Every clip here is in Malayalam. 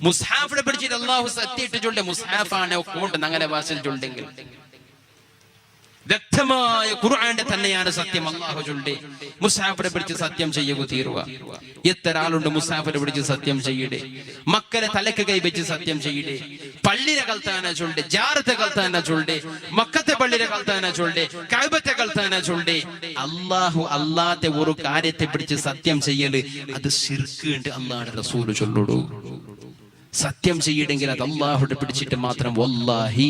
മുസ്ഹാഫിനെ പിടിച്ചിട്ട് അള്ളാഹു സത്യമായിട്ട് ചൊല്ലെ മുസ്ഹാഫാണ് കൊണ്ട് അങ്ങനെ ഭാഷയിൽ ചൊല്ലെങ്കിൽ വ്യക്തമായ ഖുർആന്റെ തന്നെയാണ് സത്യം. അള്ളാഹു ചൊല്ലെ മുസ്ഹാഫിനെ പിടിച്ച് സത്യം ചെയ്യുക തീരുവ. എത്ര ആളുണ്ട് മുസ്ഹാഫിനെ പിടിച്ച് സത്യം ചെയ്യടെ, മക്കളെ തലക്ക് കൈവച്ച് സത്യം ചെയ്യടെ, പള്ളിനെ കൽത്താന ചൊല്ലെ, ജാറത്തെ കൽത്താന ചൊല്ലെ, മക്കത്തെ പള്ളിനെ കൽത്താന ചൊല്ലെ, കഅബത്തെ കൽത്താന ചൊല്ലെ. അള്ളാഹു അല്ലാത്ത ഒരു കാര്യത്തെ പിടിച്ച് സത്യം ചെയ്യല് അത് ശിർക്ക് ഉണ്ട്. അള്ളാഹുവിന്റെ റസൂൽ ചൊല്ലുടൂ. സത്യം ചെയ്യണമെങ്കിൽ അത് അല്ലാഹുവിനെ പിടിച്ചിട്ട് മാത്രം. വല്ലാഹി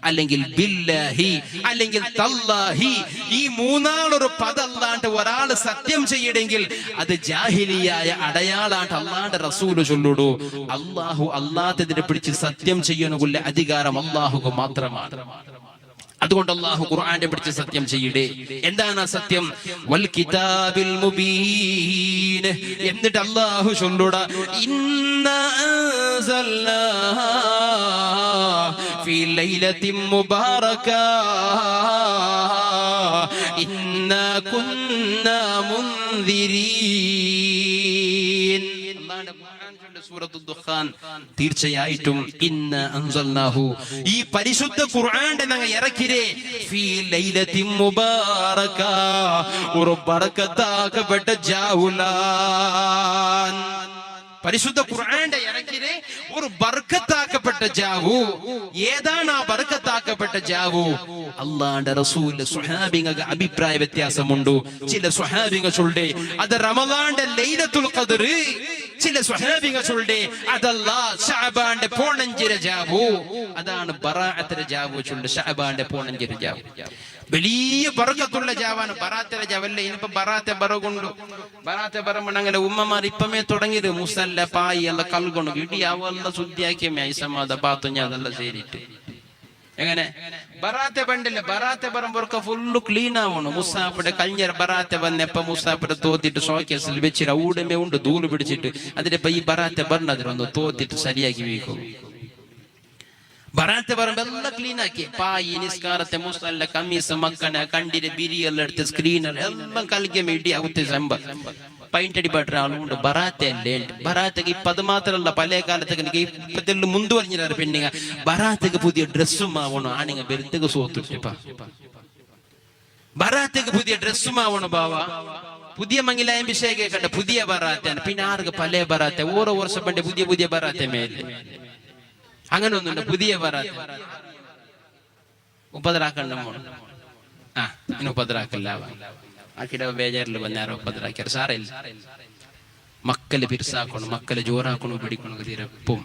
അല്ലെങ്കിൽ ബില്ലാഹി അല്ലെങ്കിൽ തല്ലാഹി, ഈ മൂന്നാളൊരു പദല്ലാണ്ട് ഒരാള് സത്യം ചെയ്യണമെങ്കിൽ അത് ജാഹിലിയായ അടയാളാണ്ട് അള്ളാഹുവിന്റെ റസൂല് ചൊല്ലുടൂ. അള്ളാഹു അല്ലാത്തതിനെ പിടിച്ച് സത്യം ചെയ്യാനുള്ള അധികാരം അള്ളാഹുക്ക് മാത്രമാണ്. അതുകൊണ്ട് അല്ലാഹു ഖുർആനെ പിടിച്ച് സത്യം ചെയ്യടേ. എന്താണ് ആ സത്യം? വൽ കിതാബിൽ മുബീൻ. എന്നിട്ട് അല്ലാഹു ചൊല്ലുട, ഇന്നാ അൻസൽനാ ഫീ ലൈലത്തിൻ മുബാറക ഇന്നാ കുന്നാ മുൻദിരീൻ. സൂറത്തുൽ ദുഖാൻ. തീർച്ചയായിട്ടും ഇന്ന അൻസൽനാഹു, ഈ പരിശുദ്ധ ഖുർആനെ ഞങ്ങൾ ഇറക്കിരേ, ഫീ ലൈലത്തിൻ മുബാറക, ഒരു ബർക്കത്താക്കപ്പെട്ട ജാവുലാൻ. പരിശുദ്ധ ഖുർആന്റെ ഇറക്കിലെ ഒരു ബർക്കത്താക്കപ്പെട്ട ജാവു. ഏതാണ് ആ ബർക്കത്താക്കപ്പെട്ട ജാവു? അല്ലാഹുവിന്റെ റസൂൽ സ്വഹാബിങ്ങൾക്ക് അഭിപ്രായ വ്യത്യാസമുണ്ട്. ചില സ്വഹാബികൾ ചൊല്ലെ അത് റമളാന്റെ ലൈലത്തുൽ ഖദ്ർ, ചില സ്വഹാബികൾ ചൊല്ലെ അതല്ലാ ശഅബാന്റെ പോണഞ്ചിര ജാവു. അതാണ് ബറാഅത്തിന്റെ ജാവു ചൊല്ലെ, ശഅബാന്റെ പോണഞ്ചിര ജാവു. വലിയ ബർക്കത്തുള്ള ജാവാണ് ബറാത്തിന്റെ ജാവല്ലേ. ഇനിയിപ്പോ ബറാത്തെ ബറകൊണ്ടു ബറാത്തെ ബറമണങ്ങനെ ഉമ്മമാർ ഇപ്പമേ തുടങ്ങിയത് മുസല്ല പായി എല്ലാം കൽകൊണ്ടു ഇടിയാവല്ല ശുദ്ധിയാക്കിയ മേസമാത പാത്തുഞ്ഞ അതെല്ലാം ശരിയിട്ട് എങ്ങനെ ബറാത്തെ ബണ്ടില്ല. ബറാത്തെ ബറമ്പൊക്കെ ഫുള്ള് ക്ലീൻ ആവണം. മുസാഫിടെ കഴിഞ്ഞ ബറാത്തെ വന്നപ്പോ മുസാഫിടെ തോത്തിട്ട് ഷോക്കേസിൽ വെച്ചിട്ട് ഊടമേ ഉണ്ട് ധൂള് പിടിച്ചിട്ട് അതിനിപ്പോ ഈ ബറാത്തെ ബറിനതിലൊന്ന് തോത്തിട്ട് ശരിയാക്കി വീക്കും. ബറാത്തെ പറയുമ്പോ എല്ലാം ക്ലീൻ ആക്കി പായി നിസ്കാരത്തെ മുസല്ല കമ്മീസ് മക്കന കണ്ടിരെ ബിരിയെല്ലാം എടുത്ത് സ്ക്രീനർ എല്ലാം കളിക്കാൻ വേണ്ടി ആവത്തെ സംഭ പൈൻറ്റടി പെട്ട ആളുണ്ട്. ബറാത്തെ അല്ലേ ബറാത്തേക്ക് ഇപ്പൊ അത് മാത്രമല്ല, പല കാലത്തേക്ക് എനിക്ക് ഇപ്പത്തെല്ലാം മുന്തു പറഞ്ഞില്ല പെണ്ണിങ്ങ ബറാത്തേക്ക് പുതിയ ഡ്രസ്സും ആവണം. ആണിങ്ങ വെറുത്തേക്ക് സോത്തിട്ടിപ്പ ബറാത്തേക്ക് പുതിയ ഡ്രസ്സും ആവണം. ബാവ പുതിയ മംഗലായം വിഷയം കണ്ട പുതിയ ബറാത്താണ്. പിന്നെ ആർക്ക് പല ബറാത്തെ ഓരോ വർഷം പണ്ട് പുതിയ പുതിയ ബറാത്തെ മേലെ അങ്ങനെ ഒന്നുണ്ട്. പുതിയ ബറാത്ത് ഉപദ്രാക്കണ്ട മോൾ ആ ഇനി ഉപദ്രാക്കല്ല ആക്കിട ബേജാറിൽ വന്നാരോ ഉപദ്രാക്കിയാർ സാറില്ല. മക്കളെ പിരിസാക്കണം, മക്കളെ ജോറാക്കണം, പിടിക്കണം തീരപ്പും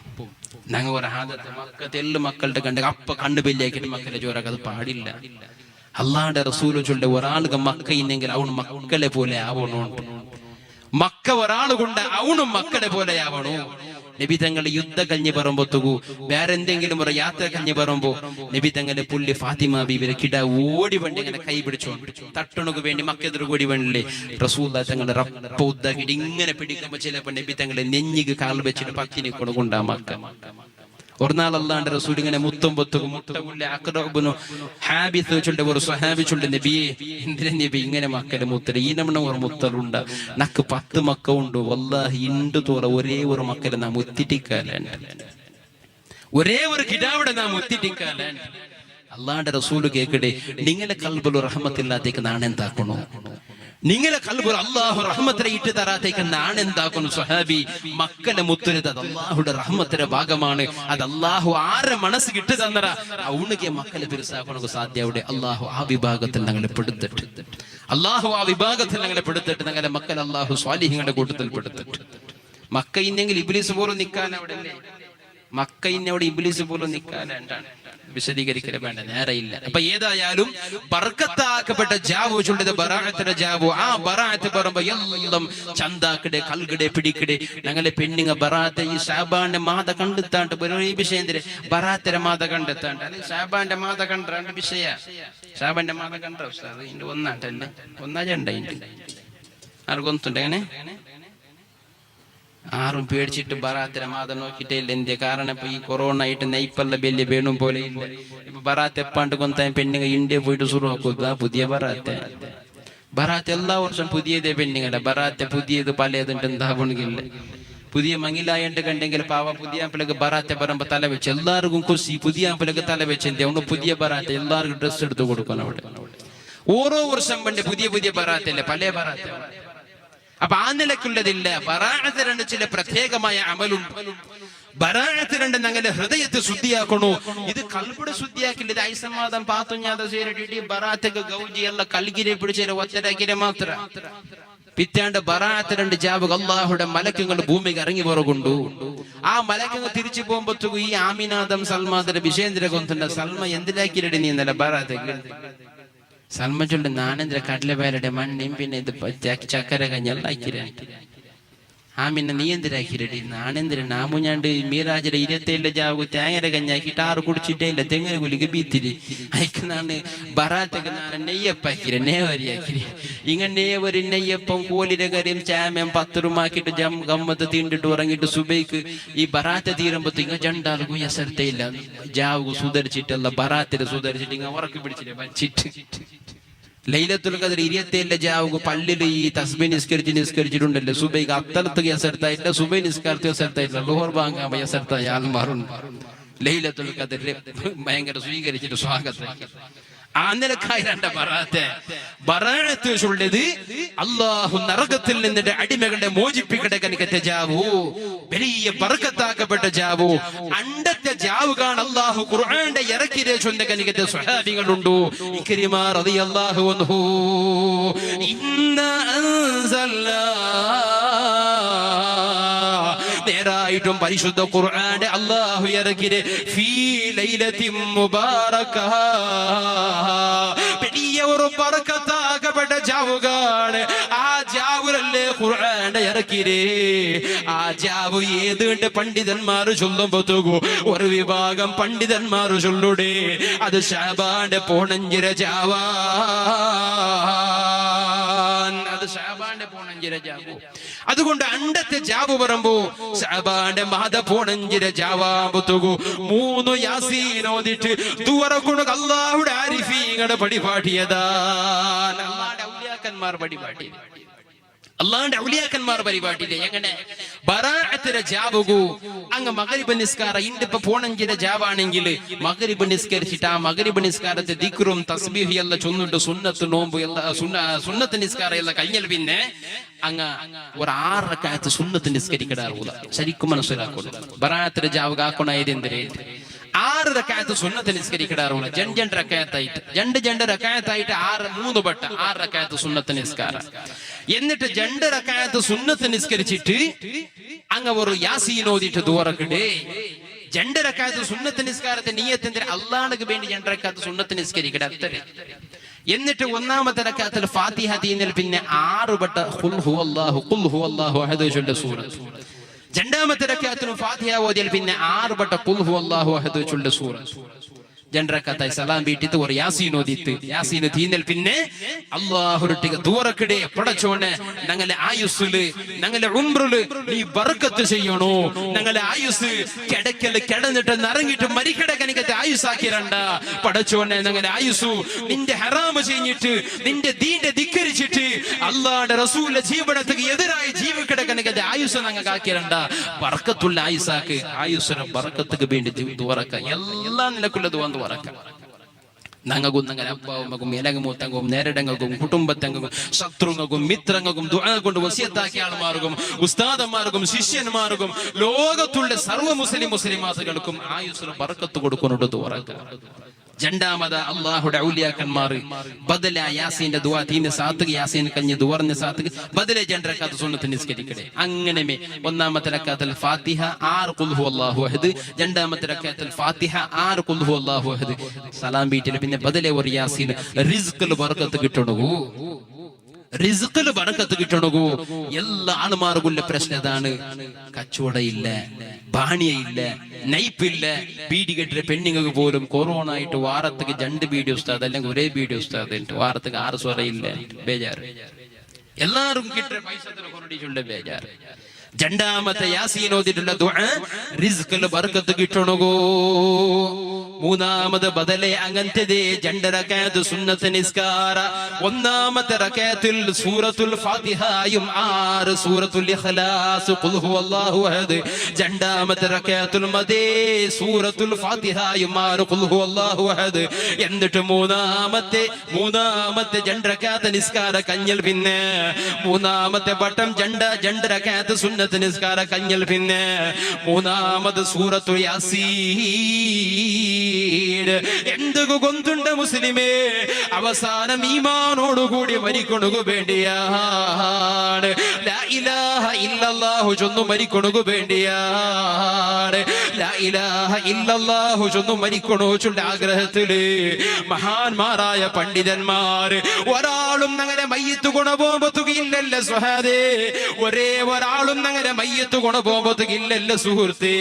ഞങ്ങൾ ഒരു ഹാദത്തെ മക്കത്തെ എല്ലാ മക്കളുടെ കണ്ട് അപ്പ കണ്ണു ബെല്ലിയാക്കിട്ട് മക്കളെ ജോറാക്കുക അത് പാടില്ല. അള്ളാഹുവിന്റെ റസൂല് ചൊല്ലെ ഒരാൾക്ക് മക്ക ഇല്ലെങ്കിൽ അവന് മക്കളെ പോലെ ആവണോ. മക്ക ഒരാൾ കൊണ്ട് അവനും മക്കളെ പോലെ ആവണോ. നബി തങ്ങളെ യുദ്ധ കഴിഞ്ഞ് പറയുമ്പോത്തുകു വേറെ എന്തെങ്കിലും ഒരു യാത്ര കഴിഞ്ഞ് പറയുമ്പോ നബി തങ്ങളെ പുള്ളി ഫാത്തിമ ബീവിനെ കിട ഓടി വണ്ടി ഇങ്ങനെ കൈ പിടിച്ചോണ്ട് തട്ടണക്ക് വേണ്ടി മക്കെതിർ കൂടി വേണ്ടില്ലേ റസൂൽ തങ്ങളെ റപ്പ ഉദ്ദാക്കിട്ട് ഇങ്ങനെ പിടിക്കുമ്പോ ചിലപ്പോ നബി തങ്ങളെ നെഞ്ഞിക്ക് കാൽ വെച്ചിട്ട് പക്കിനെ കൊണ്ടുകൊണ്ടാ മക്ക. ഒരു നാൾ അല്ലാണ്ട് റസൂൽ ഇങ്ങനെ മുത്തും പൊത്തും മുട്ട ഹാബിത്ത് വെച്ചുണ്ട് ഒരു സ്വഹാബിച്ചുണ്ട് നബിയെ എന്തിനാ നബി ഇങ്ങനെ മക്കളെ മുത്തല ഈ നമ്മ ഒരു മുത്തലുണ്ട് നക്ക് 10 മക്ക ഉണ്ട് വല്ലാഹി ഇണ്ട് തോറ ഒരേ ഒരു മക്കളെ നാം മുത്തിട്ടിക്കാലുണ്ട് ഒരേ ഒരു കിടാവിടെ നാം മുത്തിട്ടിക്കാലുണ്ട്. അല്ലാണ്ട് റസൂല് കേക്കട്ടെ നിങ്ങളെ കൽബിൽ റഹ്മത്തില്ലാത്തേക്ക് നാണെന്താക്കണോ? നിങ്ങളെ കൽബിൽ അല്ലാഹു റഹ്മത്തിനെ ഇട്ട് തരാത്തേക്ക് നാണെന്താക്കുന്നു? സ്വഹാബി മക്കളെ മുത്തുന്നത് അത് അല്ലാഹുടെ റഹ്മത്തിന്റെ ഭാഗമാണ്. അത് അല്ലാഹു ആരെ മനസ്സ് കിട്ടു തന്നറ അവണക്ക് മക്കളെ പിരിസാക്കണക്ക് സാധ്യവിടെ. അല്ലാഹു ആ വിഭാഗത്തിൽ ഞങ്ങളെ പെടുത്തിട്ട് അല്ലാഹു ആ വിഭാഗത്തിൽ ഞങ്ങളെ പെടുത്തിട്ട് ഞങ്ങളുടെ മക്കൾ അല്ലാഹു സ്വാലിഹിങ്ങളുടെ കൂട്ടത്തിൽ പെടുത്തിട്ട്. മക്ക ഇന്നെങ്കിൽ ഇബ്ലീസ് പോലും നിൽക്കാൻ അവിടെ അല്ലേ? മക്ക ഇന്നവിടെ ഇബ്ലീസ് പോലും നിൽക്കാൻ എന്താണ് വിശദീകരിക്കല് വേണ്ട, നേരെയില്ല. അപ്പൊ ഏതായാലും ബർക്കത്താക്കപ്പെട്ട ജാവു ചൊല്ലത് ബറാഅത്തിന്റെ ജാവു. ആ ബറാഅത്ത് പറയുമ്പോ എല്ലാം ചന്താക്കിടെ കൽകിടെ പിടിക്കിടെ ഞങ്ങളെ പെണ്ണുങ്ങ ബറാഅത്തെ ഈ ഷാബാന്റെ മാത കണ്ടെത്താണ്ട് ഈ വിഷയത്തില് ബറാഅത്തിന്റെ മാത കണ്ടെത്താണ്ട് അല്ലെ ഷാബാന്റെ മാത കണ്ടാണ്ട് വിഷയ ഷാബാന്റെ മാത കണ്ട ഇതിന്റെ ഒന്നാട്ടല്ലേ ഒന്നാജണ്ട ആർക്കൊന്നുണ്ട് അങ്ങനെ ആരും പേടിച്ചിട്ട് ബറാത്തിനെ മാതം നോക്കിയിട്ടേ ഇല്ല. എന്ത് കാരണം ഇപ്പൊ ഈ കൊറോണ ആയിട്ട് നെയ്പ്പല്ല വലിയ വേണും പോലെ ഇല്ല. ഇപ്പൊ ബറാത്ത് എപ്പാണ്ട് കൊന്താൻ പെണ്ണുങ്ങ ഇന്ത്യ പോയിട്ട് സുറു നോക്കുക പുതിയ ബറാത്ത്. ബറാത്ത് എല്ലാ വർഷം പുതിയതേ പെണ്ണുങ്ങല്ല ബറാത്തെ പുതിയത് പലതുണ്ട് എന്താവണമെങ്കില്ല പുതിയ മങ്ങിലായണ്ട് കണ്ടെങ്കിൽ പാവ പുതിയ ആപ്പിളക്ക് ബറാത്തെ പറയുമ്പോ തല വെച്ച് എല്ലാവർക്കും കുസി പുതിയ ആപ്പിളക്ക് തല വെച്ചെന്റെ അവന് പുതിയ ബറാത്തെ എല്ലാവർക്കും ഡ്രസ്സ് എടുത്ത് കൊടുക്കണം അവിടെ. ഓരോ വർഷം പണ്ട് പുതിയ പുതിയ ബറാത്തല്ലേ, പല ബറാത്ത. അപ്പൊ ആ നിലക്കുള്ളതില്ല. ബറാഅത്ത് രണ്ട് ചില പ്രത്യേകമായ അമലുണ്ട്. ബറാഅത്ത് രണ്ട് ഞങ്ങളുടെ ഹൃദയത്തെ ശുദ്ധിയാക്കണു. ഇത് കൽബുടെ ശുദ്ധിയാക്കില്ല. ഇത് ഐസമാദം പാത്തുഞ്ഞാത സേരട്ടി ബറാത്തക്ക് ഗൗജി ಎಲ್ಲ കൽഗിരെ പിടിച്ച ഒറ്റരാക്കിരെ മാത്ര പിറ്റാണ്ട് ബറാഅത്ത് രണ്ട് ജാബ് അല്ലാഹുടെ മലക്കുകൾ ഭൂമിക്ക് ഇറങ്ങി പുറകൊണ്ടു. ആ മലക്കുകൾ തിരിച്ചു പോകുമ്പോഴത്തേക്കും ഈ ആമിനാദം സൽമാന്റെ വിഷേന്ദ്ര കൊന്തുണ്ട സൽമ എന്തിലാക്കിരടി നീ എന്നല്ല ബറാഅത്ത് സൽമ ചൊല്ല് നാനെന്തിര കടലവേലയുടെ മണ്ണയും പിന്നെ ഇത് ചക്കര കഞ്ഞെല്ലാം അയക്കിരാൻ ആമിന്നെ നീ എന്തിനാക്കിരടി നാണെന്തിര നാമുഞ്ഞാണ്ട് മീരാജയുടെ 27 ജാവ് തേങ്ങര കഞ്ഞാക്കിട്ട് 6 കുടിച്ചിട്ടേ ഇല്ല തെങ്ങര കുലിക്ക് ബീത്തിരി അയക്കുന്നാണ് ബറാത്തൊക്കെ നാളെ നെയ്യപ്പാക്കിര നേവരിയാക്കിരി ഇങ്ങനെ നേവരി നെയ്യപ്പം കോലിയുടെ കറിയും ചാമയും 10 രൂപമാക്കിട്ട് ഗമ്മത്ത് തീണ്ടിട്ട് ഉറങ്ങിട്ട് സുബൈക്ക് ഈ ബറാത്ത തീരുമ്പോ ഇങ്ങ ജണ്ടാൽക്കും എസർത്തയില്ല ജാവ് സുധരിച്ചിട്ടല്ല ബറാത്തിരെ സുധരിച്ചിട്ട് ഇങ്ങ ഉറക്കി പിടിച്ചിട്ട് വച്ചിട്ട് ലൈലത്തുൽ ഖദർ 27 ജാവുക പള്ളിയിൽ ഈ തസ്ബീ നിസ്കരിച്ചിട്ടുണ്ടല്ലോ സുബൈക്ക് അത്തലത്ത് കേസെടുത്തായില്ല സുബൈ നിസ്കാരത്ത് കേസെടുത്തായില്ല ലോഹർ ബാങ്ക കേസെടുത്തായി ആൾമാറുണ്ട് ലൈലത്തുൽ ഖദറിൽ ഭയങ്കര സ്വീകരിച്ചിട്ട് സ്വാഗതം ആ നിലക്കായി രണ്ട് ബറാഅത്ത് ഉള്ളത് അല്ലാഹു നരകത്തിൽ നിന്നിട്ട് അടിമകളെ മോചിപ്പിക്കട്ടെ കനിക്കത്തെ ജാവു വലിയ ബർക്കത്താക്കപ്പെട്ട ജാവു അണ്ടത്തെ ജാവു കാണ അല്ലാഹു ഖുർആന്റെ ഇറക്കിരെ ചൊന്ന കനിക്കത്തെ സ്വഹാബികളുണ്ട് ഇക്രിമ റളിയല്ലാഹു അൻഹു ഇന്നാ അൻസൽനാ നേരായിട്ടും പരിശുദ്ധ ഖുർആന്റെ അല്ലാഹു ഇറക്കിരെ ഫീ ലൈലത്തിൻ മുബാറക വലിയ ഒരു ബർക്കത്താക്കപ്പെട്ട ജാവുകാണ് ആ ജാവുലല്ലേ ഖുർആന്റെ ഇറക്കിരെ ആ ജാവു ഏതുണ്ട് പണ്ഡിതന്മാർ ചൊല്ലുമ്പോഴത്തേക്കു ഒരു വിഭാഗം പണ്ഡിതന്മാർ ചൊല്ലുടേ അത് ശഅബാന്റെ പോണഞ്ചിര ജാവാ അതുകൊണ്ട് അണ്ടത്തെ ജാബു പറമ്പോ ശഅബാന്റെ മാത പോണഞ്ചിര ജാവാമ്പുത്തുകു 3 യാസീൻ ഓതിട്ട് ദുവറകുണ അല്ലാഹുടെ ആരിഫീങ്ങളുടെ പരിപാടിയതാ അല്ലാഹുടെ ഔലിയാക്കന്മാർ പരിപാടി അല്ലാഹുടെ ഔലിയാക്കന്മാർ പരിപാടിയില്ലേ എങ്ങനെ ബറാഅത്തിലെ ജാബുകു അങ്ങ് മഗ്രിബ് നിസ്കാര ഇന്നിപ്പോ പോണഞ്ചിര ജാവാണെങ്കിൽ മഗ്രിബ് നിസ്കരിച്ചിട്ട് ആ മഗ്രിബ് നിസ്കാരത്തെ ദിക്റും തസ്ബീഹ് എല്ലാം ചൊന്നിട്ട് സുന്നത്ത് നോമ്പ് സുന്നത്ത് നിസ്കാരം എല്ലാം കഴിഞ്ഞാൽ പിന്നെ അങ്ങ് ഒരു 6 റക്അത്ത് സുന്നത്ത് നിസ്കരിക്കടാറുള്ള ശരിക്കും മനസ്സിലാക്കുന്നു ബറാഅത്തിലെ ജാവുക ആക്കണ ഏതെന്തരേ 6 റക്അത്ത് സുന്നത്ത് നിസ്കരിക്കടാറുള്ള രണ്ട് റക്അത്തായിട്ട് 3 ബട്ട 6 റക്അത്ത് സുന്നത്ത് നിസ്കാരം എന്നിട്ട് 2 റക്അത്ത് സുന്നത്ത് നിസ്കരിച്ചിട്ട് അങ്ങ് ഒരു യാസീൻ ഓതിട്ട് ദുആറക്കടേ 2 റക്അത്ത് സുന്നത്ത് നിസ്കാരത്തെ നിയ്യത്തിന്റെ അല്ലാഹുവിന് വേണ്ടി 2 റക്അത്ത് സുന്നത്ത് നിസ്കരിക്കട അത്രേ എന്നിട്ട് ഒന്നാമത്തെ റക്അത്തിൽ ഫാത്തിഹ തീനിൽ പിന്നെ 6 ബട്ട ഖുൽ ഹുവല്ലാഹു അഹദ് ചൊല്ല സൂറത്ത് രണ്ടാമത്തെ റക്അത്തിൽ ഫാത്തിഹ ഓതിയാൽ പിന്നെ 6 ബട്ട ഖുൽ ഹുവല്ലാഹു അഹദ് ചൊല്ല സൂറത്ത് 2 റക്അത്തായി സലാം വീട്ടിട്ട് ഒരു യാസീൻ ഓതിട്ട് യാസീൻ തീനൽ പിന്നെ അല്ലാഹുവിന്റെ ദുആറക്കടേ പടച്ചോനെ ഞങ്ങളെ ആയുസ്സില് ഞങ്ങളെ ഉംറയില് നീ ബർക്കത്ത് ചെയ്യണോ ഞങ്ങളെ ആയുസ് കിടന്നിട്ട് നരങ്ങിട്ട് മരിക്കട കനിക്കത്തെ ആയുസാക്കിരണ്ട പടച്ചോനെ ഞങ്ങളെ ആയുസു നിന്റെ ഹറാമ് ചെയ്തിട്ട് നിന്റെ ദീന്റെ ധിക്കരിച്ചിട്ട് അല്ലാഹുവിന്റെ റസൂലിന്റെ ജീവനത്തിന് എതിരായി ജീവിക്കട കനിക്കത്തെ ആയുസ് ഞങ്ങൾക്ക് ആക്കിരണ്ട ബർക്കത്തുള്ള ആയുസാക്ക് ആയുസ്സിന് ബർക്കത്തുക്ക് വേണ്ടി ദുആറക്ക എല്ലാ നിലക്കുള്ള ദുആ ഞങ്ങൾക്കും ഞങ്ങളുടെ അപ്പാവുമക്കും ഇലകുമൂത്തങ്ങും നേരിടങ്ങൾക്കും കുടുംബത്തങ്ങും ശത്രുങ്ങൾക്കും മിത്രങ്ങൾക്കും ദുആ കൊണ്ട് വസിയത്താക്കിയ ആൾമാർക്കും ഉസ്താദന്മാർക്കും ശിഷ്യന്മാർക്കും ലോകത്തുള്ള സർവ്വ മുസ്ലിമാത്തുകൾക്കും ആയുസ്സിന് ബർക്കത്ത് കൊടുക്കുന്നുണ്ട് ദുആ രണ്ടാമത് അല്ലാഹുടെ ഔലിയാക്കന്മാർ ബദല യാസീന്റെ ദുആ തീനെ സാത്വിക യാസീൻ കഞ്ഞി ദുആറിന്റെ സാത്വിക ബദല 2 റക്അത്ത് സുന്നത്ത് നിസ്കരിക്കടേ അങ്ങനെ ഒന്നാമത്തെ റക്അത്തിൽ ഫാത്തിഹ 6 ഖുൽ ഹുവല്ലാഹു അഹദ് രണ്ടാമത്തെ റക്അത്തിൽ ഫാത്തിഹ 6 ഖുൽ ഹുവല്ലാഹു അഹദ് സലാം വീട്ടിൽ പിന്നെ ബദല ഒരു യാസീൻ റിസ്ഖിൽ ബർക്കത്ത് കിട്ടണോ റിസ്ഖിൽ ബർക്കത്ത് കിട്ടണോ എല്ലാ ആൾമാർക്കുള്ള പ്രശ്നം ഇതാണ് കച്ചവടയില്ല ബാണിയയില്ല നൈപ്പില്ല ബീഡി കെട്ടിയ പെണ്ണുങ്ങൾക്ക് പോലും കൊറോണ ആയിട്ട് വാരത്തേക്ക് 2 ബീഡി ഉസ്താദ് അല്ലെങ്കിൽ ഒരേ ബീഡി ഉസ്താദ് വാരത്തേക്ക് 6 സ്വറയില്ല ബേജാറ് എല്ലാവർക്കും കിട്ടിയ പൈസ ബേജാറ് രണ്ടാമത്തെ യാസീൻ ഓതിയിട്ടുള്ള ദുആ റിസ്കിൽ ബർക്കത്ത് കിട്ടണകോ. മൂന്നാമത് ബദലെ അങ്ങനത്തെ 2 റകഅത്ത് സുന്നത്ത് നിസ്കാര. ഒന്നാമത്തെ റകഅത്തിൽ സൂറത്തുൽ ഫാത്തിഹയും 6 സൂറത്തുൽ ഇഖ്ലാസ് ഖുൽ ഹുവല്ലാഹു അഹദ്. രണ്ടാമത്തെ റകഅത്തിൽ മദേ സൂറത്തുൽ ഫാത്തിഹയും 6 ഖുൽ ഹുവല്ലാഹു അഹദ്. എന്നിട്ട് മൂന്നാമത്തെ 2 റകഅത്ത് നിസ്കാര കഞ്ഞൽ. പിന്നെ മൂന്നാമത്തെ വട്ടം 2 റകഅത്ത് സുന്നത്ത് നിസ്കാര കഞ്ഞൽ. പിന്നെ മൂന്നാമത് സൂറത്തുൽ യാസീൻ. എന്തൊക്കെ കൊണ്ടുണ്ട് മുസ്ലിമേ, അവസാനം ഈമാനോടുകൂടി മരിക്കണു വേണ്ടിയാണ്. ലാ ഇലാഹ ഇല്ലല്ലാഹു ചൊന്നു മരിക്കണു വേണ്ടിയാണ്. ലാ ഇലാഹ ഇല്ലല്ലാഹു ചൊന്നു മരിക്കണോ ചുണ്ട ആഗ്രഹത്തില് മഹാന്മാരായ പണ്ഡിതന്മാർ ഒരാളും അങ്ങനെ മയ്യത്ത് ഗുണപോകുകയില്ലല്ല സ്വഹാദേ. ഒരേ ഒരാളും അങ്ങനെ മയ്യത്ത് ഗുണപോകുകയില്ലല്ല സുഹൃത്തേ.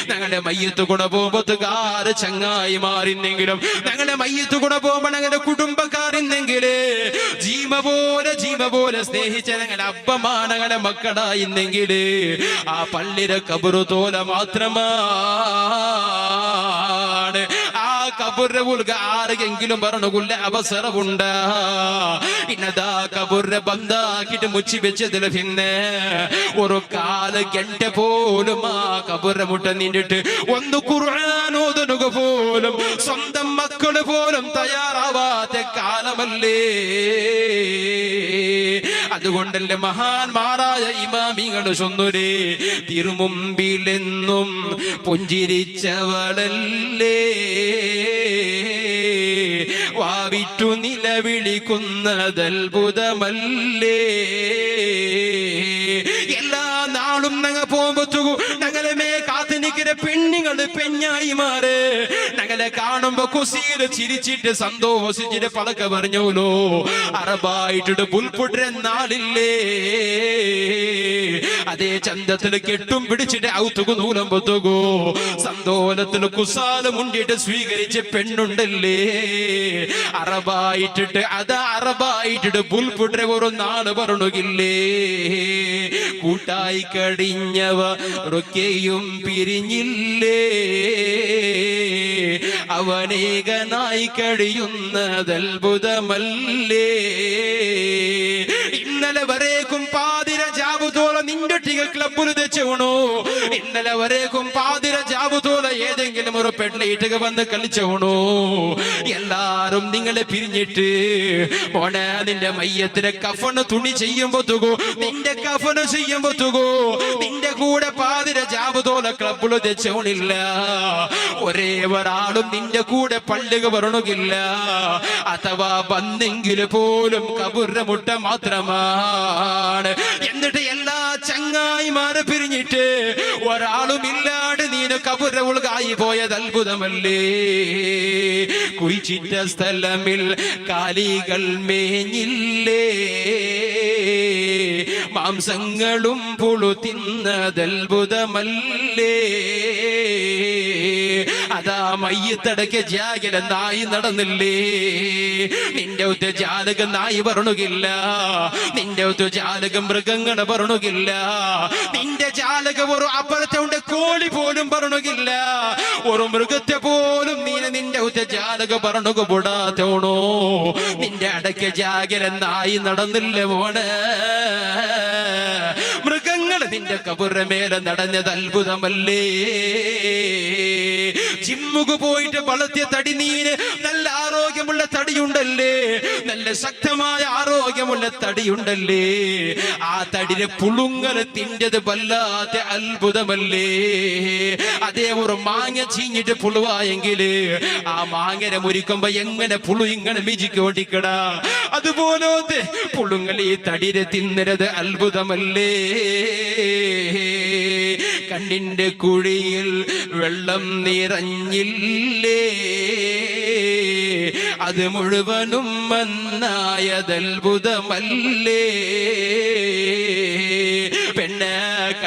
ഞങ്ങളുടെ മയ്യത്ത് ഗുണപോകുകാര് ചങ്ങായിമാരിന്നെങ്കിലും, ഞങ്ങളുടെ മയ്യത്ത് ഗുണപോകുമ്പോൾ ഞങ്ങളുടെ കുടുംബക്കാരിന്നെങ്കില് ജീവ പോലെ സ്നേഹിച്ച ഞങ്ങളുടെ അപ്പമാ ഞങ്ങളുടെ മക്കളായിന്നെങ്കില് ആ പള്ളിയുടെ കബറു തോല മാത്രമാണ്. ആ കബറിന്റെ ഉൾക ആരെങ്കിലും പറഞ്ഞുകൊള്ള അവസരമുണ്ട്. ഇന്നതാ കബറിനെ ബന്ധാക്കിട്ട് മുച്ചി വെച്ചതില് പിന്നെ ഒരു കാല് ഗണ്ട പോലും ആ കബറിനെ മുട്ട നീണ്ടിട്ട് ഒന്ന് ഖുർആൻ ഓതുക പോലും സ്വന്തം മക്കള് പോലും തയ്യാറാവാത്ത കാലമല്ലേ. അതുകൊണ്ടല്ലേ മഹാന്മാരായ ഇമാമികൾ ചൊന്നുരേ, തിരുമുമ്പിലെന്നും പുഞ്ചിരിച്ചവളല്ലേ, വാവിറ്റു നിലവിളിക്കുന്നതത്ഭുതമല്ലേ. എല്ലാ നാളും ഞങ്ങൾ പോകുമ്പോ ഞങ്ങളെ മേ കാത്തു നിൽക്കുന്ന പെണ്ണുങ്ങള് പെഞ്ഞായിമാര് ഞങ്ങളെ കാണുമ്പോ കുസീര് ചിരിച്ചിട്ട് സന്തോഷിച്ചിട്ട് പലക പറഞ്ഞോലോ. അറബായിട്ടിട്ട് പുൽപുട്ര നാളില്ലേ, അതേ ചന്തത്തില് കെട്ടും പിടിച്ചിട്ട് ഔത്തുകു നൂലം പൊത്തുകോ. സന്തോലത്തില് കുസാല് മുണ്ടിട്ട് സ്വീകരിച്ച പെണ്ണുണ്ടല്ലേ. അറബായിട്ടിട്ട് അറബായിട്ടിട്ട് പുൽപുട്ര ഒരു നാള് പറഞ്ഞില്ലേ. കൂട്ടായി കഴിഞ്ഞവരൊക്കെയും പിരിഞ്ഞില്ലേ, അവനേകനായി കഴിയുന്നതത്ഭുതമല്ലേ. ഇന്നലെ വരേക്കും പാതിര ജാബുതോല നിന്റെ ക്ലബിൽ തെച്ചോണോ. ഇന്നലെ വരേക്കും പാതിര ജാബുതോല ഏതെങ്കിലും ഒരു പെട്ലയിട്ടക വന്ന് കളിച്ചോണോ. എല്ലാരും നിങ്ങളെ പിരിഞ്ഞിട്ട് മോനെ നിന്റെ മയ്യത്തിനെ കഫണ് തുണി ചെയ്യുമ്പോ തുകോ, നിന്റെ കഫണ് ചെയ്യുമ്പോ തുകോ, നിന്റെ കൂടെ പാതിര ജാബുതോല ക്ലബിൽ തെച്ചോണില്ല. ഒരേ ഒരാളും നിന്റെ കൂടെ പള്ളിക വരണുകില്ല. അഥവാ വന്നെങ്കിൽ പോലും കബറിന്റെ മുട്ട മാത്രമാണ്. എന്നിട്ട് എല്ലാ ചങ്ങായിമാരെ പിരിഞ്ഞിട്ട് ഒരാളും ഇല്ലാണ്ട് നീന് കബറിന്റെ ഉൾകായി പോയത് അത്ഭുതമല്ലേ. കുഴിച്ചിട്ട സ്ഥലമിൽ കാലികൾ മേഞ്ഞില്ലേ, മാംസങ്ങളും പുളു തിന്നതത്ഭുതമല്ലേ. അതാ മയ്യത്തടക്ക് ജാഗല നായി നടന്നില്ലേ. നിന്റെ ഒത്ത ജാലകം നായി പറഞ്ഞുകില്ല, നിന്റെ ഒത്ത ജാലകം മൃഗങ്ങളെ പറഞ്ഞുകില്ല, നിന്റെ ജാലകം ഒരു അപ്പുറത്തെ കോഴി പോലും പറഞ്ഞുകില്ല, ഒരു മൃഗത്തെ പോലും നിന്റെ ഒത്ത ജാലക പറഞ്ഞുക പൊടാത്തോണോ. നിന്റെ അടക്ക് ജാഗല നായി നടന്നില്ല മോണ്. മൃഗങ്ങൾ നിന്റെ കബറിന്റെ മേലെ നടന്നത് അത്ഭുതമല്ലേ. ജിമ്മുക്ക് പോയിട്ട് വളർത്തിയ തടി നീന് നല്ല ആരോഗ്യമുള്ള തടിയുണ്ടല്ലേ, നല്ല ശക്തമായ ആരോഗ്യമുള്ള തടിയുണ്ടല്ലേ. ആ തടിനെ പുളുങ്ങൽ തിന്നത് വല്ലാത്ത അത്ഭുതമല്ലേ. അതേ ഒരു മാങ്ങ ചീഞ്ഞിട്ട് പുളുവായെങ്കില് ആ മാങ്ങനെ മുരിക്കുമ്പോ എങ്ങനെ പുളു ഇങ്ങനെ മിജിക്കോട്ടിക്കടാ, അതുപോലത്തെ പുളുങ്ങൾ ഈ തടിനെ തിന്നരുത് അത്ഭുതമല്ലേ. കണ്ണിന്റെ കുഴിയിൽ വെള്ളം നിറഞ്ഞില്ലേ, അത് മുഴുവനും മന്നായതത്ഭുതമല്ലേ. പെണ്ണ്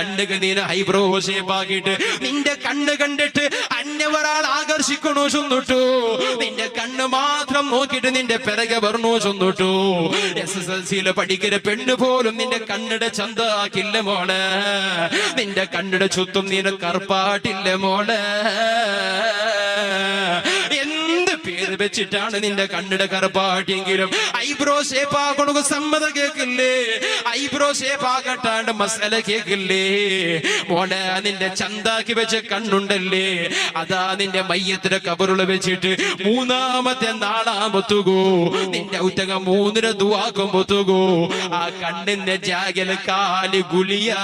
കണ്ണുകൾ നീന ഹൈബ്രോ ഷേപ്പാക്കിയിട്ട് നിന്റെ കണ്ണ് കണ്ടിട്ട് അന്യവരാൾ ആകർഷിക്കണോ ചൊന്നിട്ടു. നിന്റെ കണ്ണ് മാത്രം നോക്കിയിട്ട് നിന്റെ പിറകെ വരണോ ചൊന്നിട്ടു. SSLC പഠിക്കുന്ന പെണ്ണ് പോലും നിന്റെ കണ്ണിടെ ചന്താക്കില്ല മോളെ. നിന്റെ കണ്ണിടെ ചുറ്റും നീന കറുപ്പാട്ടില്ല മോളെ. എന്ത് പേര് വെച്ചിട്ടാണ് നിന്റെ കണ്ണിടെ കറുപ്പാട്ടിയെങ്കിലും ഐബ്രോ ഷേപ്പാക്കണ സമ്മതം കേക്കില്ലേ? ഐബ്രോ ഷേപ്പാക്കട്ടാണ്ട് മസാല കേക്കില്ലേ? മോളെ നിന്റെ ചന്താക്കി വെച്ച കണ്ണുണ്ടല്ലേ, അതാ നിന്റെ മയ്യത്തിന്റെ കബറുള്ള വെച്ചിട്ട് 3ാമത്തെ നാളാമ്പത്തുകൂ നിന്റെ ഉത്തകം 3 ദുആക്കുമ്പത്തുകൂ ആ കണ്ണിന്റെ ജാഗൽ കാല് ഗുലിയാണ്.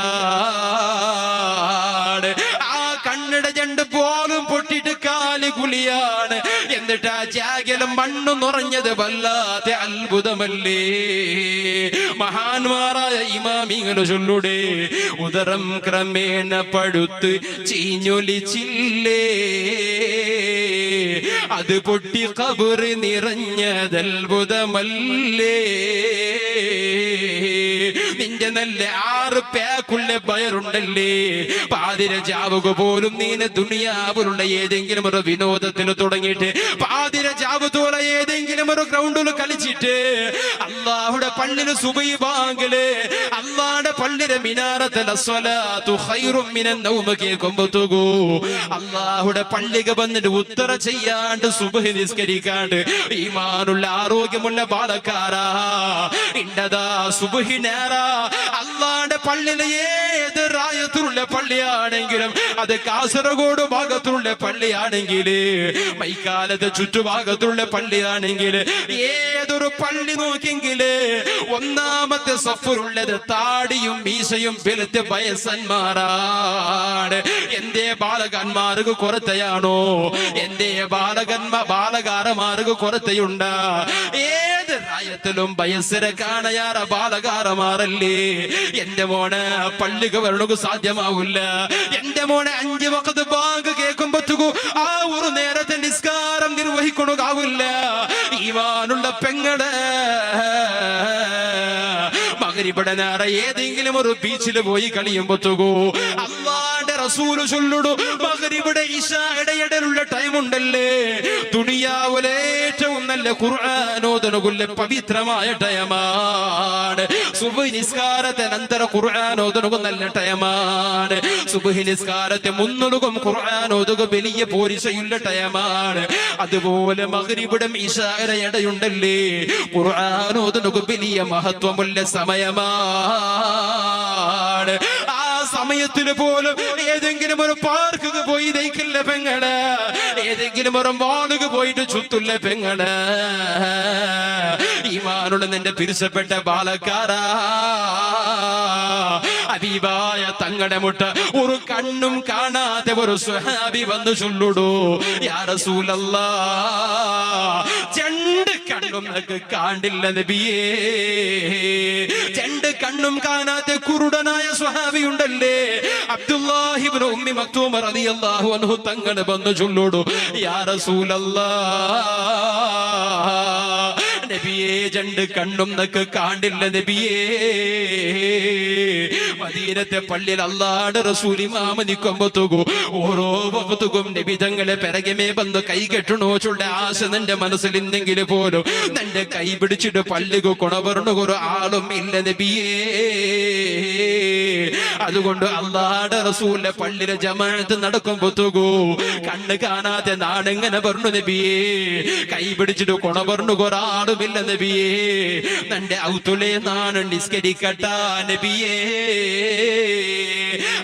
ആ കണ്ണിടെ ജണ്ട് പോലും പൊട്ടിട്ട് കാല് ഗുലിയാണ്. എന്നിട്ട് ആ ജാഗലും മണ്ണു നിറഞ്ഞത് വല്ലാതെ അത്ഭുതമല്ലേ? മഹാന്മാരായ ഇമാമിങ്ങൾ ചൊല്ലുടെ ഉദരം ക്രമേണ പടുത്ത് ചീഞ്ഞൊലിച്ചില്ലേ, അത് പൊട്ടി ഖബറ് നിറഞ്ഞതത്ഭുതമല്ലേ? നിന്റെ നല്ല 6 പേക്കുള്ള പയറുണ്ടല്ലേ, പാതിര ജാവുക പോലും നീന ദുനിയാവിലുള്ള ഏതെങ്കിലും ഒരു വിനോദത്തിന് തുടങ്ങിയിട്ട് പാതിര ജാവുതോളെ ഏതെങ്കിലും ഒരു ഗ്രൗണ്ടിൽ കളിച്ചിട്ട് അള്ളാഹുടെ പള്ളിന് സുബഹി ബാങ്കില് അള്ളാഹുടെ പള്ളിയുടെ മിനാറത്തിൽ അസ്സലാത്തു ഖൈറും മിനൻ നൗമ കേൾക്കുമ്പോഴത്തേക്കൂ അള്ളാഹുടെ പള്ളിക്ക് വന്നിട്ട് ഉത്തര ചെയ്യാണ്ട് സുബഹി നിസ്കരിക്കാണ്ട് ഈമാനുള്ള ആരോഗ്യമുള്ള ബാലക്കാരാ ഇണ്ടതാ സുബഹി നേരാ അള്ളാഹുടെ പള്ളിയിലെ ഏത് റായത്തിലുള്ള പള്ളിയാണെങ്കിലും അത് കാസർഗോഡ് ഭാഗത്തുള്ള പള്ളിയാണെങ്കിൽ മൈക്കാലത്തെ ചുറ്റുഭാഗത്തുള്ള പള്ളിയാണെങ്കിൽ ഏതൊരു പള്ളി നോക്കിയെങ്കില് 1ാമത്തെ സഫറുള്ളത് താടിയും മീശയും വെളുത്ത വയസ്സന്മാരാണ്. എന്തേ ബാലകന്മാർക്ക് കൊറത്തയാണോ? എന്തേ ബാലകാരന്മാർക്ക് കൊറത്തയുണ്ട? ഏത് റായത്തിലും വയസ്സര കാണയാറ ബാലകാരന്മാരല്ലേ? എന്റെ മോനെ പള്ളിക്ക് വരണക്ക് സാധ്യമാവില്ല. എന്റെ മോനെ 5 വഖത്ത് ബാങ്ക് കേൾക്കുമ്പോഴത്തേക്കും ആ ഒരു നേരത്തെ നിസ്കാരം നിർവഹിക്കണകാവില്ല. ഈമാനുള്ള പെങ്ങളെ മഗ്‌രിബിടെ നേരെ ഏതെങ്കിലും ഒരു ബീച്ചിൽ പോയി കളിയുമ്പോഴത്തേക്കോ അല്ലാഹുവിന്റെ റസൂൽ ചൊല്ലുന്നു മഗ്‌രിബിടെ ഇശായുടെ ഇടയിലുള്ള ടൈം ഉണ്ടല്ലേ, ദുനിയാവിലെ ഏറ്റവും നല്ല ഖുർആൻ ഓതുന്ന പവിത്രമായ ടൈമാണ്. സുബ്ഹി നിസ്കാരത്തെ അനന്തര ഖുർആൻ ഓതുന്ന നല്ല ടൈമാണ്. സുബ്ഹി നിസ്കാരത്തെ മുന്നൊടുക്കും ഖുർആൻ ഓതുക വലിയ പോരിശയുള്ള ടൈമാണ്. അതുപോലെ മഗ്‌രിബിടെ ഇശായുടെ ഇടയുണ്ടല്ലേ, ഖുർആൻ ഓതുന്ന വലിയ മഹത്വമുള്ള സമയമാണ്. ആ സമയത്തിന് പോലും ഏതെങ്കിലും ഒരു പാർക്ക് പോയി ദയിക്കില്ല പെങ്ങള്, ഏതെങ്കിലും ഒരു മാളുക്ക് പോയിട്ട് ചുറ്റുള്ള പെങ്ങള്. ഈമാനുള്ള നിന്റെ പിരിച്ചപ്പെട്ട ബാലക്കാരാ ഹബീബായ തങ്ങളുടെ മുട്ട ഒരു കണ്ണും കാണാതെ ഒരു സ്വഹാബി വന്നു ചൊല്ലുടൂ, യാ റസൂലല്ലാഹ് 2 കണ്ണും നമുക്ക് കാണ്ടില്ല നബിയേ. 2 കണ്ണും കാണാതെ കുരുടനായ സ്വഹാബി ഉണ്ടല്ലേ, അബ്ദുല്ലാഹി ഇബ്നു ഉമ്മി മക്തൂം റളിയല്ലാഹു അൻഹു തങ്ങൾ വന്നു ചൊല്ലുടൂ, യാ റസൂലല്ലാഹ് നബിയേ 2 കണ്ണും നമുക്ക് കാണ്ടില്ല നബിയേ. മദീനത്തെ പള്ളിയിൽ അല്ലാഹുവിന്റെ റസൂൽ ഇമാമ നിൽക്കുമ്പോഴത്തേക്കും ഓരോ വഖത്തും നബി തങ്ങളെ പിറകെ വന്ന് കൈ കെട്ടണോ ചുള്ള ആശ നിന്റെ മനസ്സിൽ ഇന്നെങ്കിൽ പോലും നിന്റെ കൈ പിടിച്ചിട്ട് പള്ളിക്ക് കൊണവരണ ഒരു ആളും ഇല്ല നബിയേ. അതുകൊണ്ട് അല്ലാഹുവിന്റെ റസൂലിന്റെ പള്ളിയിലെ ജമാഅത്ത് നടക്കുമ്പോഴത്തേക്കോ കണ്ണ് കാണാതെ നാടെങ്ങനെ പറഞ്ഞു നബിയേ, കൈ പിടിച്ചിട്ട് കൊണവരണ ഒരാളുമില്ല നബിയേ. നിന്റെ ഔത്തുലേ നാണ് നിസ്കരിക്കട്ടാ നബിയേ.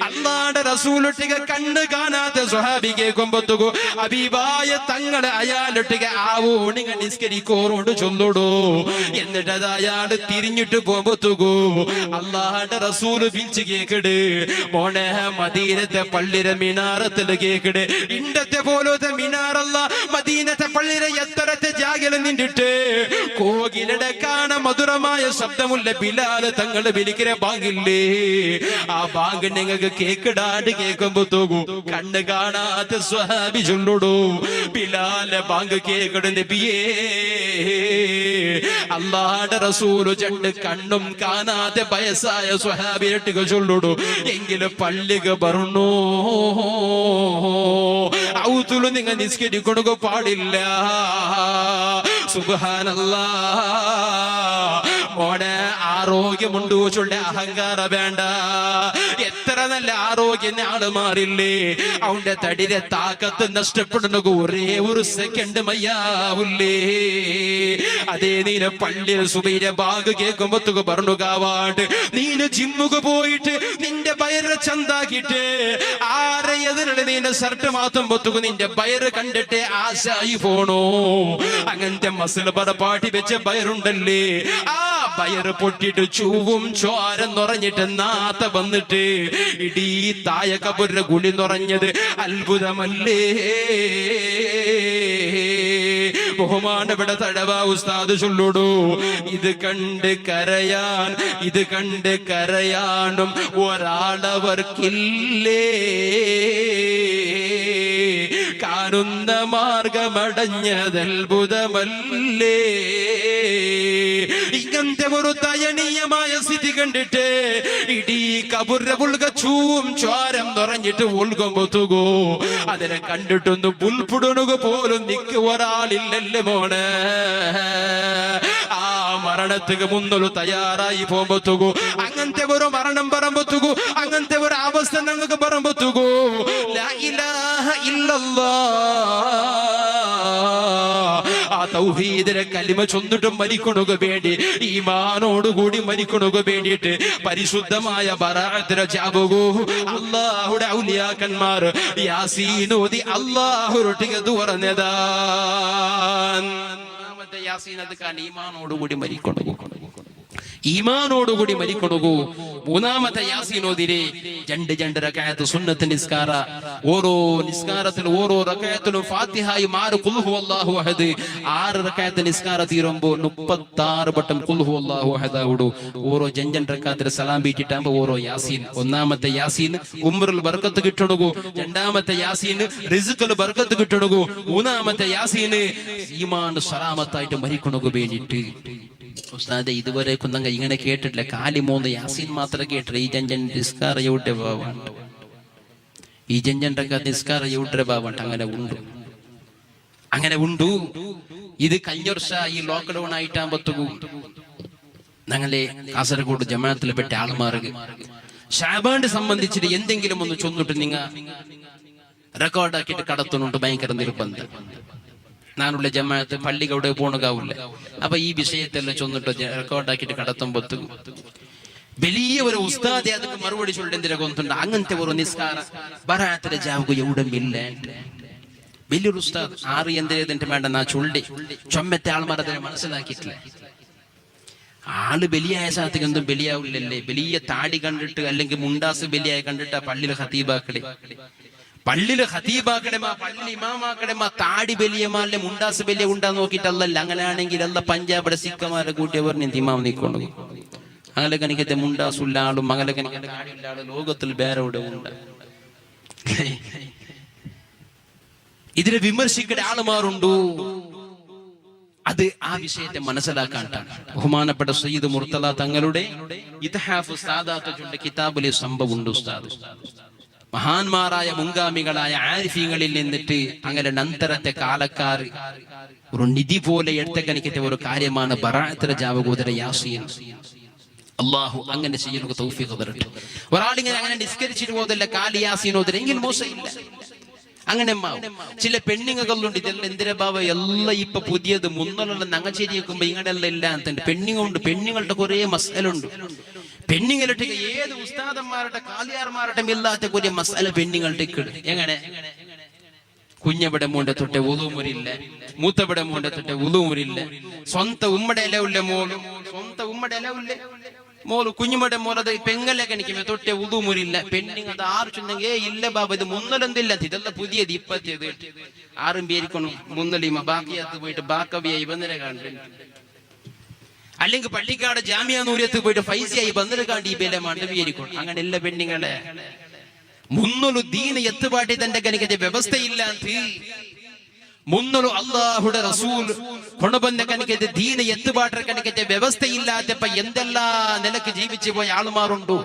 അല്ലാഹുവിന്റെ റസൂലൊട്ടിക കണ്ണ് കാണാതെ സ്വഹാബി കേൾക്കുമ്പോഴത്തേക്കോ ഹബീബായ തങ്ങളെ അയാളൊട്ടിക ആവോ നിങ്ങൾ നിസ്കരിക്കോറോണ്ട് ചൊല്ലുടോ. എന്നിട്ട് അത് അയാൾ തിരിഞ്ഞിട്ട് പോകുമ്പോഴത്തേക്കോ അല്ലാഹുവിന്റെ റസൂല് വിളിച്ച് കേക്കട്, മോനെ മദീനത്തെ പള്ളിയുടെ മിനാറത്തിൽ കേക്കട്. ഇണ്ടത്തെ പോലത്തെ മിനാറല്ല മദീനത്തെ പള്ളിയുടെ എത്രത്തെ ജാഗല നിന്നിട്ട് കോകിലടെ കാണ മധുരമായ ശബ്ദമുള്ള ബിലാൽ തങ്ങൾ വിളിക്കുന്ന ബാങ്കില്ലേ, ആ ബാങ്ക് നിങ്ങൾക്ക് കേക്കിടാണ്ട് കേൾക്കുമ്പോ തോകൂ കണ്ണ് കാണാത്ത സ്വഹാബി ചൊല്ലുടൂ, ബിലാലെ ബാങ്ക് കേക്കട് നബിയേ. അല്ലാഹുവിന്റെ റസൂല് രണ്ട് കണ്ണും കാണാതെ വയസ്സായ സ്വഹാബിയട്ടുകൾ ചൊല്ലുടു എങ്കിലും പള്ളിക്ക് പറഞ്ഞു ഔതുലു നിങ്ങൾ നിസ്കരിക്കൊടുക്ക പാടില്ല. സുബ്ഹാനല്ലാഹ്. മോനെ ആരോഗ്യമുണ്ടോ ചൊല്ല അഹങ്കാര വേണ്ട. എത്ര നല്ല ആരോഗ്യം ആള് മാറില്ലേ, അവന്റെ തടിരെ താക്കത്ത് നഷ്ടപ്പെടുന്ന ഒരേ ഒരു സെക്കൻഡ് മയ്യാവില്ലേ. അതേ നീന പള്ളിയിൽ സുബൈര ബാഗ് കേൾക്കുമ്പോ പറഞ്ഞു കാവാണ്ട് നീന ജിമ്മുക്ക് പോയിട്ട് നിന്റെ വയറ് ചന്താക്കിട്ട് ആരെ എതിരുടെ നീന്റെ ഷർട്ട് മാത്തുമ്പോ നിന്റെ വയറ് കണ്ടിട്ട് ആശായി പോണോ. അങ്ങനത്തെ മസിൽ പടപ്പാട്ടി വെച്ച വയറുണ്ടല്ലേ, ആ വയറ് പൊട്ടിട്ട് ചൂവും ചോരം നിറഞ്ഞിട്ട് നാത്ത വന്നിട്ട് ഇടീ തായ കബുര ഗുളി നിറഞ്ഞത് അത്ഭുതമല്ലേ. ബഹുമാനപ്പെട്ട തടവ ഉസ്താദ് ചൊല്ലുടൂ, ഇത് കണ്ട് കരയാനും ഒരാളവർക്കില്ലേ. കാണുന്ന മാർഗമടഞ്ഞതത്ഭുതമല്ലേ. ഇങ്ങനത്തെ ഒരു ദയനീയമായ സ്ഥിതി കണ്ടിട്ട് ഇടീ കബുര ചൂവും ചോരം നിറഞ്ഞിട്ട് ഉൾകൊമ്പുത്തുകോ. അതിനെ കണ്ടിട്ടൊന്ന് പുൽപുടുക പോലും നിക്ക് ഒരാളില്ലല്ലേ മോനെ. ആ മരണത്തിന് മുന്നൊരു തയ്യാറായി പോകുമ്പോ അങ്ങനത്തെ ഒരു മരണം പറമ്പത്തുകൂ, അങ്ങനത്തെ ഒരു അവസ്ഥ ഞങ്ങൾക്ക് പറമ്പത്തുകൂ. ലാ ഇലാഹ ഇല്ലല്ലാഹ്. ആ തൗഹീദിനെ കലിമ ചൊന്നിട്ടും മരിക്കണുക വേണ്ടി, ഈമാനോടുകൂടി മരിക്കണുക വേണ്ടിയിട്ട് പരിശുദ്ധമായ ബറാഅത്തിനെ ജാബുകൂ. അല്ലാഹുവിന്റെ ഔലിയാക്കന്മാർ യാസീൻ ഓതി അല്ലാഹുവിനോട് തുറന്നതാ. യാസീൻ അത് ഈമാനോടുകൂടി മരിക്കണുകൂ, ഈമാനോടുകൂടി മരിക്കണുകൂ. മൂന്നാമത്തെ യാസീനോദിരെ രണ്ട് റകഅത്ത് സുന്നത്ത് നിസ്കാര. ഓരോ നിസ്കാരത്തിൽ ഓരോ റകഅത്തിലും ഫാത്തിഹയും 6 ഖുൽ ഹുവല്ലാഹു അഹദ്. 6 റകഅത്ത് നിസ്കാര തീരുമ്പോ 36 വട്ടം ഖുൽ ഹുവല്ലാഹു അഹദ് ഓടു. ഓരോ റകഅത്തിൽ സലാം വീട്ടിട്ടാകുമ്പോ ഓരോ യാസീൻ. ഒന്നാമത്തെ യാസീൻ ഉംറിൽ ബർക്കത്ത് കിട്ടണുകൂ, രണ്ടാമത്തെ യാസീൻ റിസ്ഖിൽ ബർക്കത്ത് കിട്ടണുകൂ, മൂന്നാമത്തെ യാസീൻ ഈമാൻ സലാമത്തായിട്ട് മരിക്കണുകൂ വേണ്ടിയിട്ട്. ഉസ്താദെ ഇതുവരേക്കും നിങ്ങൾ ഇങ്ങനെ കേട്ടിട്ടില്ല, കാലി 3 യാസീൻ മാത്രം കേട്ടില്ല. ഈ ജഞ്ചൻ നിസ്കാര യൂട്ടെ ബാവാണ്ട്, ഈ ജഞ്ചൻ്റെ നിസ്കാര യൂട്ടെ ബാവാണ്ട്. അങ്ങനെ ഉണ്ടു. ഇത് കഴിഞ്ഞ വർഷം ഈ ലോക്ക്ഡൌൺ ആയിട്ടാകുമ്പോ ഞങ്ങളെ കാസർഗോഡ് ജമാഅത്തിൽ പെട്ട ആൾമാർക്ക് ഷാബാണ്ട് സംബന്ധിച്ചിട്ട് എന്തെങ്കിലും ഒന്ന് ചൊന്നിട്ട് നിങ്ങൾ റെക്കോർഡാക്കിയിട്ട് കടത്തുന്നുണ്ട്. ഭയങ്കര നിർബന്ധം. നാനുള്ള ജമാഅത്ത് പള്ളിക്കവിടെ പോണുകാവില്ല. അപ്പൊ ഈ വിഷയത്തെല്ലാം ചൊന്നിട്ട് റെക്കോർഡാക്കിയിട്ട് കടത്തുമ്പോ വലിയ ഒരു ഉസ്താദെ അതൊക്കെ മറുപടി ചൊല്ലേന്തിനെ കൊന്നുണ്ട്. അങ്ങനത്തെ ഒരു നിസ്കാര ബറാഅത്തിലെ ജാവുക എവിടെയില്ല. വലിയൊരു ഉസ്താദ് 6 എന്തിന്റെ വേണ്ട നാ ചൊല്ലി ചൊമ്മത്തെ ആൾമാർ അതിനെ മനസ്സിലാക്കിയിട്ടില്ല. ആള് ബലിയായ സാധനത്തിന് എന്തും ബലിയാവില്ലല്ലേ. വലിയ താടി കണ്ടിട്ട് അല്ലെങ്കിൽ മുണ്ടാസ് ബലിയായി കണ്ടിട്ട് ആ പള്ളിയിലെ ഖതീബാക്കളെ പള്ളിയിലെ ഇമാമാക്കടെ താടി ബലിയമാലെ മുണ്ടാസ് ബലിയ ഉണ്ടാ നോക്കിയിട്ടല്ല. അങ്ങനെയാണെങ്കിൽ അല്ല പഞ്ചാബിടെ സിക്കമാരെ കൂട്ടിയവർ ഇമാം നീക്കൊണ്ടു. അങ്ങനെ കണിക്കത്തെ മുണ്ടാസുള്ള ആളും അങ്ങനെ കണിക്കത്തെ താടിയുള്ള ആളും ലോകത്തിൽ വേറെ ഉണ്ട്. ഇതിനെ വിമർശിക്കേണ്ട ആളുമാരുണ്ടു. അത് ആ വിഷയത്തെ മനസ്സിലാക്കാനാണ്. ബഹുമാനപ്പെട്ട സയ്യിദ് മുർത്തല തങ്ങളുടെ ഇത്ഹാഫ് സാദാത്തുൽ കിതാബിലെ സംഭവം ഉണ്ട്. ഉസ്താദ് മഹാന്മാരായ മുൻഗാമികളായ ആരിഫീങ്ങളിൽ നിന്നിട്ട് അങ്ങനെ നന്തരത്തെ കാലക്കാർ ഒരു നിധി പോലെ എടുത്തക്കനിക്കത്തെ ഒരു കാര്യമാണ് ബറാഅത്തിലെ ജാവഗോദര യാസീൻ. അല്ലാഹു അങ്ങനെ ചെയ്യുന്ന തൗഫീഖ് തരട്ടെ. ഒരാളിങ്ങനെ അങ്ങനെ നിസ്കരിച്ചിട്ട് പോകല്ല കാലി യാസീൻ ഓതരെങ്കിൽ മോശമില്ല. അങ്ങനെ ചില പെണ്ണുങ്ങളുണ്ട്. ഇതെല്ലാം എന്തിനാ ബാബ എല്ലാം ഇപ്പൊ പുതിയത് മുന്നുള്ള നങ്ങച്ചേരി വെക്കുമ്പോ ഇങ്ങനെല്ലാം ഇല്ല. പെണ്ണുങ്ങളുണ്ട്, പെണ്ണുങ്ങളുടെ കുറെ മസലുണ്ട്. പെണ്ണുങ്ങളുടെ ഏത് ഉസ്താദന്മാരുടെ കാലിയാർമാരുടെ ഇല്ലാത്ത കുറെ മസാല പെണ്ണുങ്ങളുടെ എങ്ങനെ കുഞ്ഞവിടെ മൂന്റെ തൊട്ടെ ഉളുമുരില്ല, മൂത്തവിടെ മൂന്റെ തൊട്ടെ ഉളുമുരില്ല. സ്വന്തം ഉമ്മടെ ഇലവില്ല മോളും, സ്വന്തം ഉമ്മടെ ഇലവില്ല മോള് കുഞ്ഞുമടെ മോളത് പെങ്ങലൊക്കെ എനിക്കുമ്പോ തൊട്ടെ ഉളുമുരില്ല. പെണ്ണുങ്ങൾ അത് ആറ് ചൊന്നെങ്കിൽ ഇല്ല ബാബ ഇത് മുന്നലൊന്നില്ല, ഇതെല്ലാം പുതിയത് ഇപ്പത്തേത്. 6 പേരിക്കൊന്നും മുന്നലിമ ബാക്കിയത്ത് പോയിട്ട് ബാക്കവിയായി വന്നിരെ കണ്ടു. അല്ലെങ്കിൽ പള്ളിക്കാട് ജാമിയ നൂര്യത്ത് പോയിട്ട് ഫൈസിയായി വന്നിട്ട് കാണ്ടി ഈ ബേല മണ്ടവിയായിരിക്കും. അങ്ങനെ എല്ലാ പെണ്ണുങ്ങളെ മുന്നൊരു ദീന എത്തുപാട്ടി തന്റെ കനിക്കത്തെ വ്യവസ്ഥയില്ലാത്ത മുന്നൊരു അള്ളാഹുടെ റസൂൽ കൊണ്ടുവന്ന കണിക്കത്തെ ദീന എത്തുപാട്ട കണിക്കത്തെ വ്യവസ്ഥയില്ലാത്തപ്പോ എന്തെല്ലാ നിലക്ക് ജീവിച്ചു പോയ ആളുമാറുണ്ടു.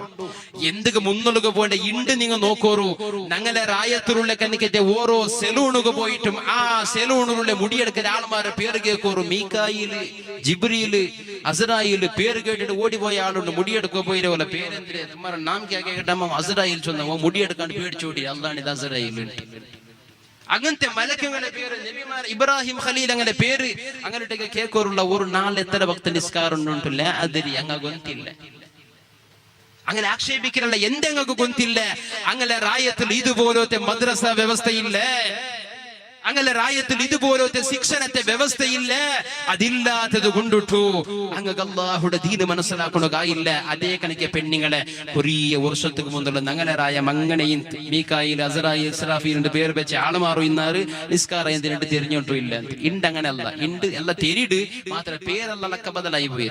എന്തൊക്കെ മുന്നൊളുക പോണ്ട ഇണ്ട് നിങ്ങൾ നോക്കോറു. ഞങ്ങളെ റായത്തിലുള്ള കണിക്കത്തെ ഓരോ സെലൂണുക പോയിട്ടും ആ സെലൂണിലുള്ള മുടിയെടുക്കുന്ന ആളുമാരുടെ പേര് കേൾക്കോറു. മീക്കായില്, ജിബ്രീല്, അസ്രായില് പേര് കേട്ടിട്ട് ഓടിപ്പോയ ആളുണ്ട്. മുടിയെടുക്കുക പോയില്ല പോലെ പേരെന്തിരെ നാം കേട്ടമ്മ അസ്രായിൽ ചൊന്ന മുടിയെടുക്കാൻ പേടിച്ചോടി. അതാണ് ഇത് അസ്രായിൽ. അങ്ങനത്തെ മലക്കുകളുടെ പേര് നബിമാർ ഇബ്രാഹിം ഖലീൽ അങ്ങനെ പേര് അങ്ങനെയൊക്കെ കേൾക്കോറുള്ള ഒരു നാളെ എത്ര ഭക്ത നിസ്കാറുണ്ടില്ല അതിരി അങ്ങ ഗൊന്തില്ല. അങ്ങനെ ആക്ഷേപിക്കാനുള്ള എന്തെങ്ങൾക്ക് ഗൊന്തില്ല. അങ്ങനെ റായത്തിൽ ഇതുപോലത്തെ മദ്രസ വ്യവസ്ഥയില്ല. അങ്ങനെ റായത്തിൽ ഇതുപോലത്തെ ശിക്ഷണത്തെ വ്യവസ്ഥയില്ല. അതില്ലാത്തത് കൊണ്ടിട്ടു അങ്ങക്ക് അല്ലാഹുടെ ദീന് മനസ്സിലാക്കണകായില്ല. അതേ കണക്കെ പെണ്ണുങ്ങളെ കുറേ വർഷத்துக்கு മുന്നുള്ള ഞങ്ങളെ റായ മങ്ങനെയും മീക്കായിൽ അസ്രായിൽ ഇസ്രാഫീലിന്റെ പേര് വെച്ച് ആളുമാറും ഇന്നാറ് നിസ്കാരം എന്തിനിട്ട് തിരിഞ്ഞോട്ടും ഇല്ല. ഇണ്ട് അങ്ങനെയല്ല. ഇണ്ട് എല്ലാം തെരിട് മാത്രം പേരെല്ലാം ബദലായി പോയി.